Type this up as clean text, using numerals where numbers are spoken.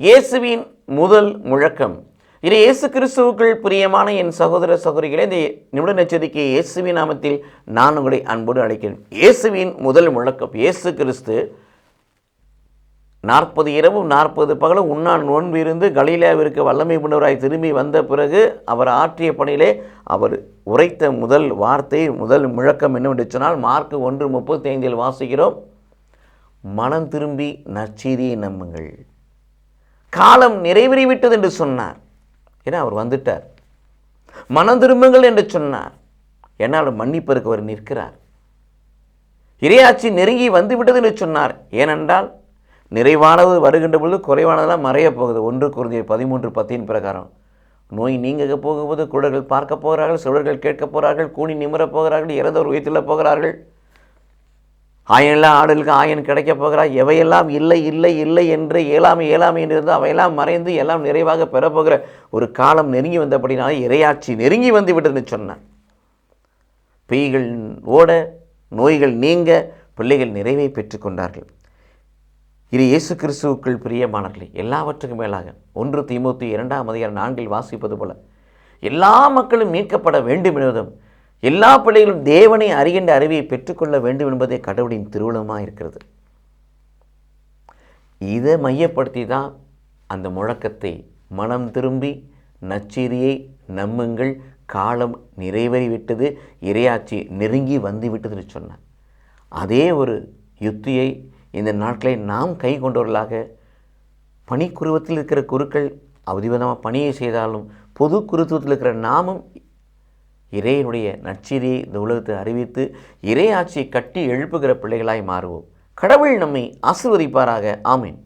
இயேசுவின் முதல் முழக்கம். இது இயேசு கிறிஸ்துவுக்குள் பிரியமான என் சகோதர சகோதரிகளே, இந்த நிமிட நச்சரிக்கை இயேசுவின் நாமத்தில் நான் உங்களை அன்போடு அழைக்கிறேன். இயேசுவின் முதல் முழக்கம். இயேசு கிறிஸ்து 40 இரவும் 40 பகலும் உண்ணான் நோன்பு இருந்து கலிலேயாவிற்கு வல்லமை கொண்டவராய் திரும்பி வந்த பிறகு அவர் ஆற்றிய பணியிலே அவர் உரைத்த முதல் வார்த்தை, முதல் முழக்கம் என்னவென்று சொன்னால், மார்க் 1:35 வாசிக்கிறோம். மனம் திரும்பி நற்செய்தியை நம்புங்கள், காலம் நிறைவேறிவிட்டது என்று சொன்னார். ஏன்னா அவர் வந்துட்டார். மனம் திரும்புங்கள் என்று சொன்னார். என்னால் மன்னிப்பதற்கு அவர் நிற்கிறார். இறையாட்சி நெருங்கி வந்துவிட்டது என்று சொன்னார். ஏனென்றால் நிறைவானது வருகின்ற பொழுது குறைவானதெல்லாம் மறைய போகுது. 1 கொரிந்தியர் 13:10 பிரகாரம் நோய் நீங்க போகும்போது குருடர்கள் பார்க்க போகிறார்கள், சுடர்கள் கேட்க போகிறார்கள், கூனி நிமிரப் போகிறார்கள், இறந்தவர் உயிர்த்தெழ போகிறார்கள், ஆயனெல்லாம் ஆடலுக்கு ஆயன் கிடைக்க போகிறார், எவையெல்லாம் இல்லை இல்லை இல்லை என்று ஏழாமை என்று இருந்தால் அவையெல்லாம் மறைந்து எல்லாம் நிறைவாக பெறப்போகிற ஒரு காலம் நெருங்கி வந்தபடினால இறையாட்சி நெருங்கி வந்து விட்டதுன்னு சொன்னார். பெய்கள் ஓட, நோய்கள் நீங்க, பிள்ளைகள் நிறைவை பெற்றுக்கொண்டார்கள். இது இயேசு கிறிஸ்துவுக்குள் பிரியமானவர்களே, எல்லாவற்றுக்கும் மேலாக 1 தீமோத்தேயு 2:4 வாசிப்பது போல எல்லா மக்களும் மீட்கப்பட வேண்டும் என்பதும் எல்லா பிள்ளைகளும் தேவனை அறிகின்ற அறிவை பெற்றுக்கொள்ள வேண்டும் என்பதே கடவுளின் திருவுளமாக இருக்கிறது. இதை மையப்படுத்தி தான் அந்த முழக்கத்தை, மனம் திரும்பி நற்செய்தியை நம்புங்கள், காலம் நிறைவேறிவிட்டது, இறையாட்சி நெருங்கி வந்துவிட்டதுன்னு சொன்னார். அதே ஒரு யுத்தியை இந்த நாட்களை நாம் கை கொண்டவர்களாக, பணிக்குருவத்தில் இருக்கிற குருக்கள் அவதிவிதமாக பணியை செய்தாலும் பொது குருத்துவத்தில் இருக்கிற நாமும் இறைவனுடைய நற்செய்தியை இந்த உலகத்தை அறிவித்து இறை ஆட்சியை கட்டி எழுப்புகிற பிள்ளைகளாய் மாறுவோம். கடவுள் நம்மை ஆசீர்வதிப்பாராக. ஆமீன்.